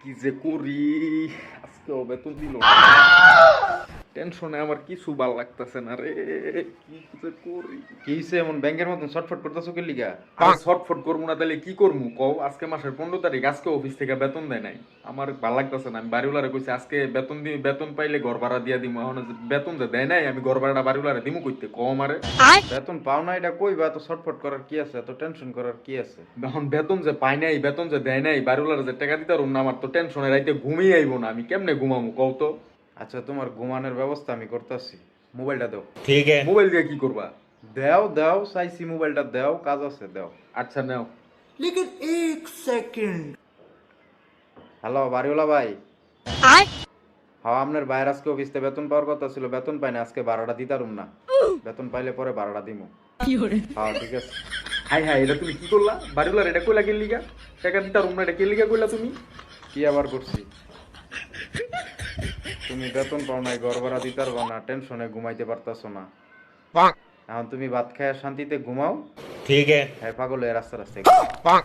কি যে করি আজকেও বেতন দিল টেনশনে আমার কিছু ভাল লাগতেছে না রে। কি যে করি কি হইছে এমন ব্যাংকের মতন ছটফট করতেছো কি লিগা? আর ছটফট করবো না তাহলে কি করবো কও? আজকে মাসের 15 তারিখ, আজকে অফিস থেকে বেতন দেয় নাই। আমার ভাল লাগতেছে না। আমি বাড়িওয়ালারে কইছি আজকে বেতন দিই, বেতন পাইলে ঘর ভাড়া দিয়া দিমু। এখন যে বেতন যে দেয় নাই, আমি ঘর ভাড়াটা বাড়িওয়ালারে দিমু কইতে কও আমারে? বেতন পাও না এটা কইবা, এত ছটফট করার কি আছে, এত টেনশন করার কি আছে? এখন বেতন যে পাই নাই, বেতন যে দেয় নাই, বাড়িওয়ালারে যে টাকা দিতে পারুম না, আমার তো টেনশনে রাইতে ঘুমিয়ে আইবো না। আমি কেমনে ঘুমামু কও তো? আচ্ছা তোমার ঘুমানোর ব্যবস্থা আমি করতেছি, মোবাইলটা দাও। ठीक है। মোবাইল দিয়ে কি করবা? দাও দাও, চাইছি মোবাইলটা দাও, কাজ আছে দাও। আচ্ছা নাও। लेकिन एक सेकंड। হ্যালো বাড়িওয়ালা ভাই। হ্যাঁ আপনার বাইরে আজকে অফিসে বেতন পাওয়ার কথা ছিল, বেতন পাই না, আজকে ভাড়াটা দিতারুম না, বেতন পাইলে পরে ভাড়াটা দিমু। হ্যাঁ ঠিক আছে। হাই হাই, এটা তুমি কি করলা? বাড়িওয়ালার এটা কইলা কে লিগা? টাকা দিতা রুম না, এটা কে লিগা কইলা তুমি? কি আবার করছি? তুমি বেতন পাও নাই, ঘর ভাড়া দিতার না, টেনশনে ঘুমাইতে পারতাছো না। এখন তুমি ভাত খায় শান্তিতে ঘুমাও। ठीक है। হ্যাঁ পাগল হয়ে রাস্তা রাস্তায় ঘুমাও।